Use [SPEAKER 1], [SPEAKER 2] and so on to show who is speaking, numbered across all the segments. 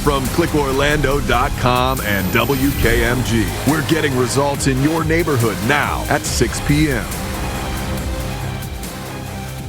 [SPEAKER 1] From clickorlando.com and WKMG, we're getting results in your neighborhood now at 6 p.m.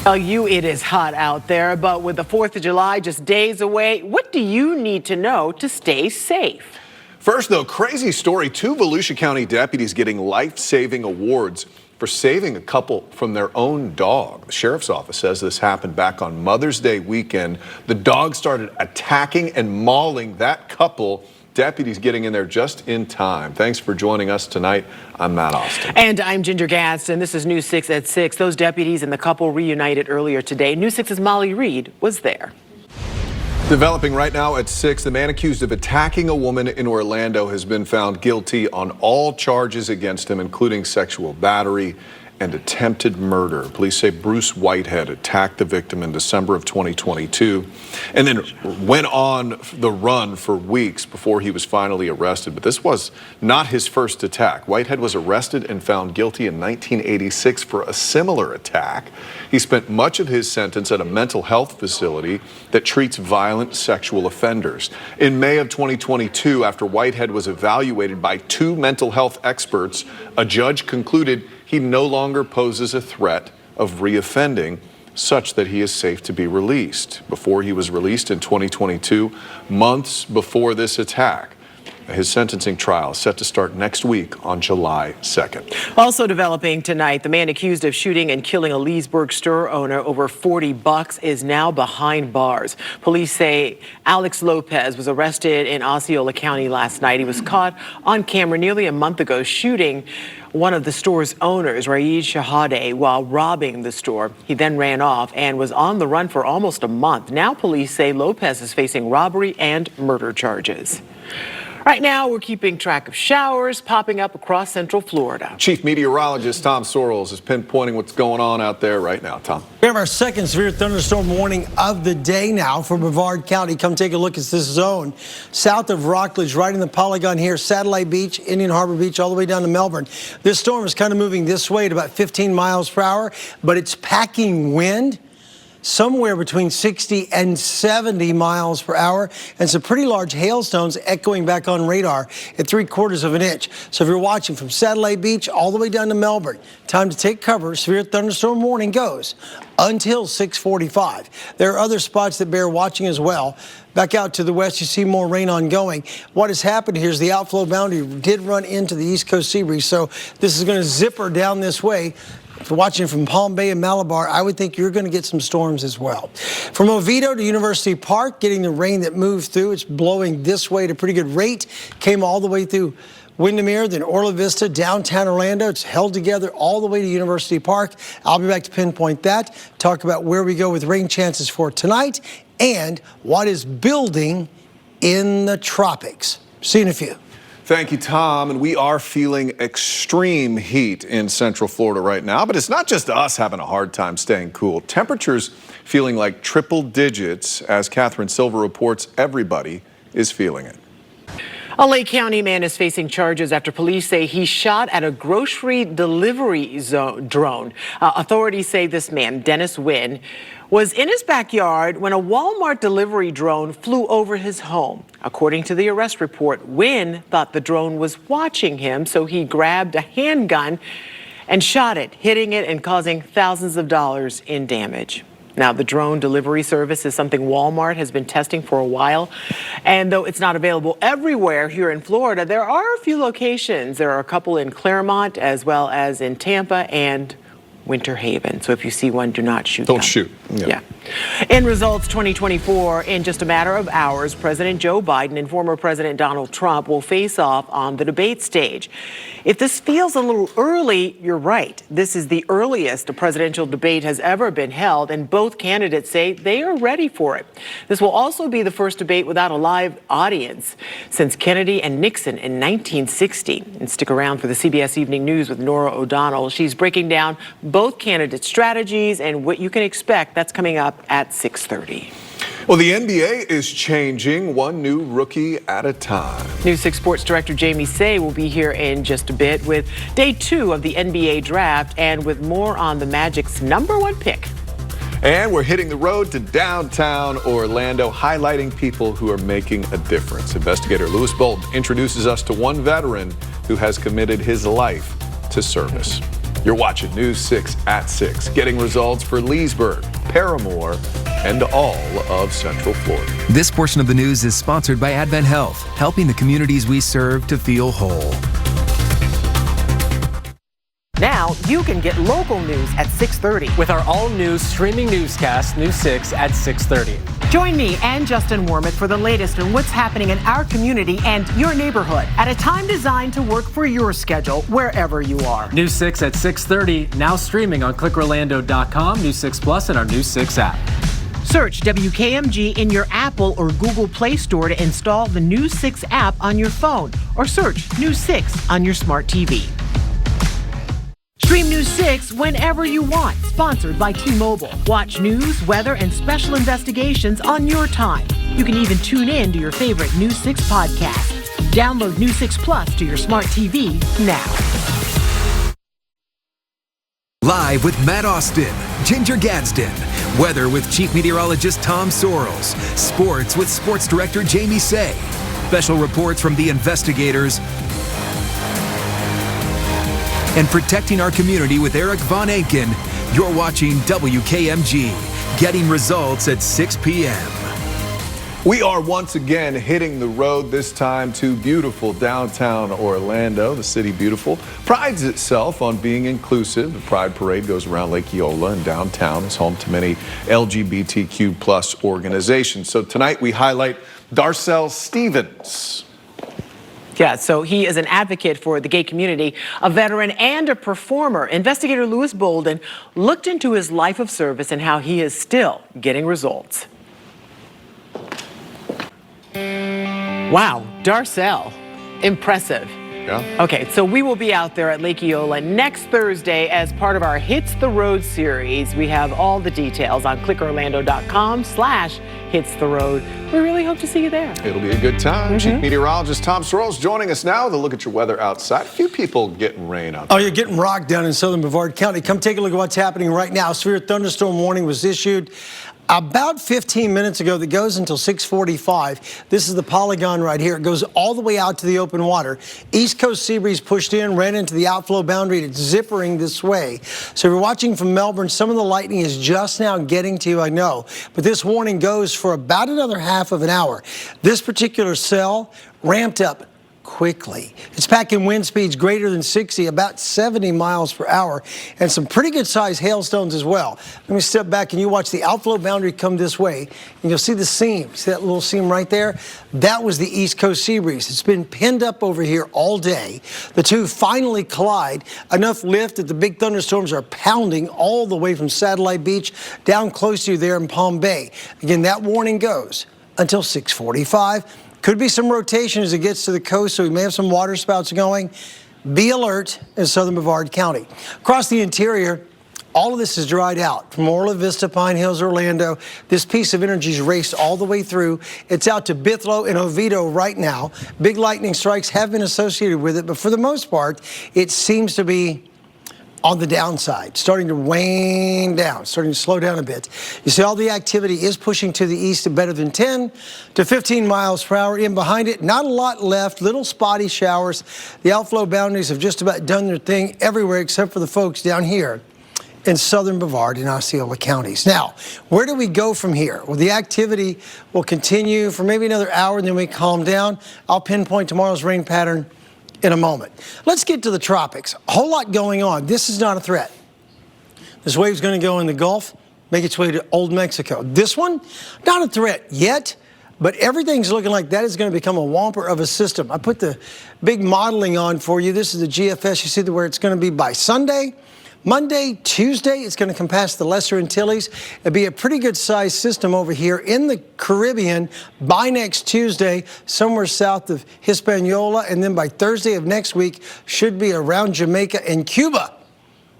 [SPEAKER 2] Tell you it is hot out there, but with the 4th of July just days away, what do you need to know to stay safe?
[SPEAKER 3] First, though, crazy story. 2 Volusia County deputies getting life-saving awards for saving a couple from their own dog. The sheriff's office says this happened back on Mother's Day weekend. The dog started attacking and mauling that couple. Deputies getting in there just in time. Thanks for joining us tonight. I'm Matt Austin.
[SPEAKER 2] And I'm Ginger Gaston. This is News 6 at 6. Those deputies and the couple reunited earlier today. News 6's Molly Reed was there.
[SPEAKER 3] Developing right now at 6, the man accused of attacking a woman in Orlando has been found guilty on all charges against him, including sexual battery and attempted murder. Police say Bruce Whitehead attacked the victim in December of 2022 and then went on the run for weeks before he was finally arrested. But this was not his first attack. Whitehead was arrested and found guilty in 1986 for a similar attack. He spent much of his sentence at a mental health facility that treats violent sexual offenders. In May of 2022, after Whitehead was evaluated by 2 mental health experts, a judge concluded he no longer poses a threat of reoffending, such that he is safe to be released. Before he was released in 2022, months before this attack. His sentencing trial is set to start next week on July 2nd.
[SPEAKER 2] Also developing tonight, the man accused of shooting and killing a Leesburg store owner over $40 is now behind bars. Police say Alex Lopez was arrested in Osceola County last night. He was caught on camera nearly a month ago shooting one of the store's owners, Raid Shahade, while robbing the store. He then ran off and was on the run for almost a month. Now police say Lopez is facing robbery and murder charges. Right now, we're keeping track of showers popping up across Central Florida.
[SPEAKER 3] Chief Meteorologist Tom Sorrells is pinpointing what's going on out there right now. Tom.
[SPEAKER 4] We have our second severe thunderstorm warning of the day now for Brevard County. Come take a look at this zone. South of Rockledge, right in the polygon here, Satellite Beach, Indian Harbor Beach, all the way down to Melbourne. This storm is kind of moving this way at about 15 miles per hour, but it's packing wind somewhere between 60 and 70 miles per hour, and some pretty large hailstones echoing back on radar at 3/4 of an inch. So if you're watching from Satellite Beach all the way down to Melbourne, time to take cover. Severe thunderstorm warning goes until 6:45. There are other spots that bear watching as well. Back out to the west, you see more rain ongoing. What has happened here is the outflow boundary did run into the East Coast sea breeze, so this is going to zipper down this way. If you're watching from Palm Bay and Malabar, I would think you're going to get some storms as well. From Oviedo to University Park, getting the rain that moved through. It's blowing this way at a pretty good rate. Came all the way through Windermere, then Orla Vista, downtown Orlando. It's held together all the way to University Park. I'll be back to pinpoint that, talk about where we go with rain chances for tonight and what is building in the tropics. See you in a few.
[SPEAKER 3] Thank you, Tom. And we are feeling extreme heat in Central Florida right now, but it's not just us having a hard time staying cool. Temperatures feeling like triple digits. As Catherine Silver reports, everybody is feeling it.
[SPEAKER 2] A Lake County man is facing charges after police say he shot at a grocery delivery drone. Authorities say this man, Dennis Wynn, was in his backyard when a Walmart delivery drone flew over his home. According to the arrest report, Wynn thought the drone was watching him, so he grabbed a handgun and shot it, hitting it and causing thousands of dollars in damage. Now, the drone delivery service is something Walmart has been testing for a while. And though it's not available everywhere here in Florida, there are a few locations. There are a couple in Claremont as well as in Tampa and Winter Haven. So if you see one, do not shoot them.
[SPEAKER 3] Don't shoot.
[SPEAKER 2] Yeah. In results 2024, in just a matter of hours, President Joe Biden and former President Donald Trump will face off on the debate stage. If this feels a little early, you're right. This is the earliest a presidential debate has ever been held, and both candidates say they are ready for it. This will also be the first debate without a live audience since Kennedy and Nixon in 1960. And stick around for the CBS Evening News with Nora O'Donnell. She's breaking down both candidates' strategies and what you can expect. That's coming up at 6:30.
[SPEAKER 3] Well, the NBA is changing one new rookie at a time.
[SPEAKER 2] News 6 Sports Director Jamie Say will be here in just a bit with day 2 of the NBA draft and with more on the Magic's #1 pick.
[SPEAKER 3] And we're hitting the road to downtown Orlando, highlighting people who are making a difference. Investigator Lewis Bolton introduces us to one veteran who has committed his life to service. You're watching News 6 at 6, getting results for Leesburg, Paramore, and all of Central Florida.
[SPEAKER 5] This portion of the news is sponsored by Advent Health, helping the communities we serve to feel whole.
[SPEAKER 2] Now you can get local news at 6:30.
[SPEAKER 6] With our all-new streaming newscast, News 6 at 6:30.
[SPEAKER 2] Join me and Justin Wormuth for the latest on what's happening in our community and your neighborhood at a time designed to work for your schedule wherever you are.
[SPEAKER 6] News 6 at 6:30, now streaming on clickorlando.com, News 6 Plus, and our News 6 app.
[SPEAKER 2] Search WKMG in your Apple or Google Play Store to install the News 6 app on your phone, or search News 6 on your smart TV. Stream News 6 whenever you want. Sponsored by T-Mobile. Watch news, weather, and special investigations on your time. You can even tune in to your favorite News 6 podcast. Download News 6 Plus to your smart TV now.
[SPEAKER 5] Live with Matt Austin, Ginger Gadsden. Weather with Chief Meteorologist Tom Sorrells. Sports with Sports Director Jamie Say. Special reports from the investigators. And protecting our community with Eric Von Anken. You're watching WKMG, getting results at 6 p.m.
[SPEAKER 3] We are once again hitting the road, this time to beautiful downtown Orlando. The city beautiful prides itself on being inclusive. The Pride Parade goes around Lake Eola, and downtown is home to many LGBTQ plus organizations. So tonight we highlight Darcel Stevens.
[SPEAKER 2] Yeah, so he is an advocate for the gay community, a veteran and a performer. Investigator Lewis Bolton looked into his life of service and how he is still getting results. Wow, Darcel, impressive.
[SPEAKER 3] Yeah.
[SPEAKER 2] Okay, so we will be out there at Lake Eola next Thursday as part of our Hits the Road series. We have all the details on clickorlando.com/hitstheroad. We really hope to see you there.
[SPEAKER 3] It'll be a good time. Chief Meteorologist Tom Sorrells joining us now to look at your weather outside. A few people getting rain out there.
[SPEAKER 4] Oh, you're getting rocked down in southern Brevard County. Come take a look at what's happening right now. Severe thunderstorm warning was issued about 15 minutes ago that goes until 6:45. This is the polygon right here. It goes all the way out to the open water. East Coast sea breeze pushed in, ran into the outflow boundary. It's zippering this way. So if you're watching from Melbourne, some of the lightning is just now getting to you, I know. But this warning goes for about another half of an hour. This particular cell ramped up quickly. It's packing wind speeds greater than 60, about 70 miles per hour, and some pretty good sized hailstones as well. Let me step back and you watch the outflow boundary come this way, and you'll see the seam. See that little seam right there? That was the East Coast sea breeze. It's been pinned up over here all day. The two finally collide. Enough lift that the big thunderstorms are pounding all the way from Satellite Beach down close to you there in Palm Bay. Again, that warning goes until 6:45. Could be some rotation as it gets to the coast, so we may have some water spouts going. Be alert in southern Brevard County. Across the interior, all of this is dried out. From Orla Vista, Pine Hills, Orlando, this piece of energy is raced all the way through. It's out to Bithlo and Oviedo right now. Big lightning strikes have been associated with it, but for the most part, it seems to be on the downside, starting to wane down, starting to slow down a bit. You see all the activity is pushing to the east at better than 10 to 15 miles per hour. In behind it, not a lot left, little spotty showers. The outflow boundaries have just about done their thing everywhere except for the folks down here in southern Brevard and Osceola counties. Now, where do we go from here? Well, the activity will continue for maybe another hour and then we calm down. I'll pinpoint tomorrow's rain pattern in a moment. Let's get to the tropics. A whole lot going on. This is not a threat. This wave's going to go in the Gulf, make its way to Old Mexico. This one, not a threat yet, but everything's looking like that is going to become a whomper of a system. I put the big modeling on for you. This is the GFS. You see where it's going to be by Sunday. Monday, Tuesday, it's going to come past the Lesser Antilles. It'll be a pretty good sized system over here in the Caribbean by next Tuesday, somewhere south of Hispaniola, and then by Thursday of next week, should be around Jamaica and Cuba.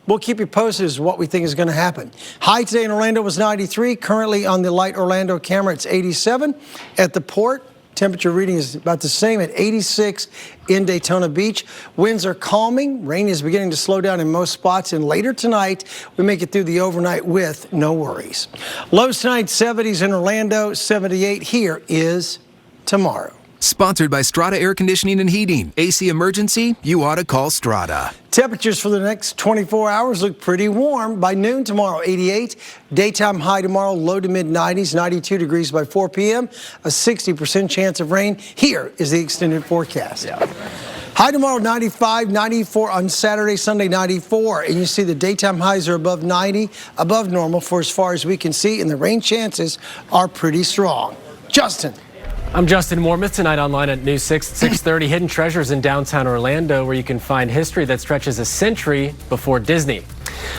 [SPEAKER 4] We'll keep you posted as to what we think is going to happen. High today in Orlando was 93. Currently on the Light Orlando camera, it's 87. At the port, Temperature reading is about the same at 86 in Daytona Beach. Winds are calming. Rain is beginning to slow down in most spots. And later tonight, we make it through the overnight with no worries. Lows tonight, 70s in Orlando, 78 here is tomorrow.
[SPEAKER 5] Sponsored by Strata Air Conditioning and Heating. AC emergency? You ought to call Strata.
[SPEAKER 4] Temperatures for the next 24 hours look pretty warm. By noon tomorrow, 88. Daytime high tomorrow, low to mid 90s, 92 degrees by 4 p.m. A 60% chance of rain. Here is the extended forecast. High tomorrow, 95, 94 on Saturday, Sunday, 94. And you see the daytime highs are above 90, above normal for as far as we can see. And the rain chances are pretty strong. Justin.
[SPEAKER 6] I'm Justin Mormouth. Tonight online at News 6 at 6:30. Hidden treasures in downtown Orlando, where you can find history that stretches a century before Disney.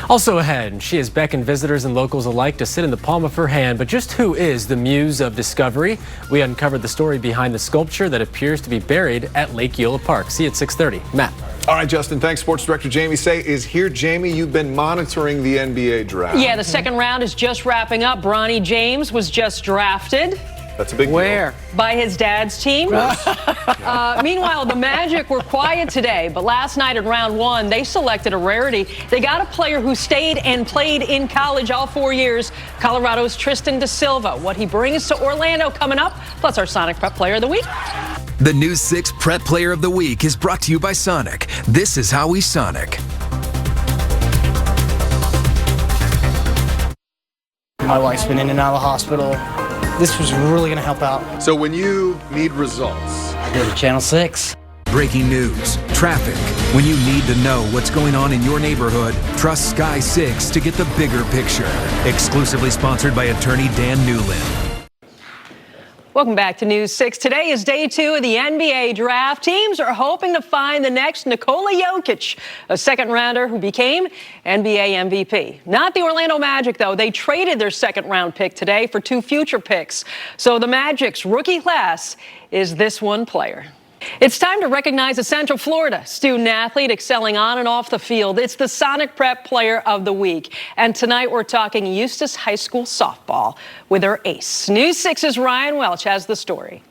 [SPEAKER 6] Also ahead, she has beckoned visitors and locals alike to sit in the palm of her hand. But just who is the muse of discovery? We uncovered the story behind the sculpture that appears to be buried at Lake Eola Park. See you at 6:30. Matt.
[SPEAKER 3] All right, Justin, thanks. Sports Director Jamie Say is here. Jamie, you've been monitoring the NBA draft.
[SPEAKER 7] Yeah, the second round is just wrapping up. Bronny James was just drafted.
[SPEAKER 3] That's a big deal.
[SPEAKER 2] Where?
[SPEAKER 7] By his dad's team. Meanwhile, the Magic were quiet today, but last night in round one, they selected a rarity. They got a player who stayed and played in college all 4 years, Colorado's Tristan da Silva. What he brings to Orlando coming up, plus our Sonic Prep Player of the Week.
[SPEAKER 5] The News 6 Prep Player of the Week is brought to you by Sonic. This is how we Sonic.
[SPEAKER 8] My wife's been in and out of the hospital. This was really going to help out.
[SPEAKER 3] So when you need results,
[SPEAKER 8] Go to Channel 6.
[SPEAKER 5] Breaking news, traffic. When you need to know what's going on in your neighborhood, trust Sky 6 to get the bigger picture. Exclusively sponsored by attorney Dan Newland.
[SPEAKER 7] Welcome back to News 6. Today is day 2 of the NBA draft. Teams are hoping to find the next Nikola Jokic, a second-rounder who became NBA MVP. Not the Orlando Magic, though. They traded their second-round pick today for 2 future picks. So the Magic's rookie class is this one player. It's time to recognize a Central Florida student-athlete excelling on and off the field. It's the Sonic Prep Player of the Week. And tonight we're talking Eustis High School softball with her ace. News 6's Ryan Welch has the story.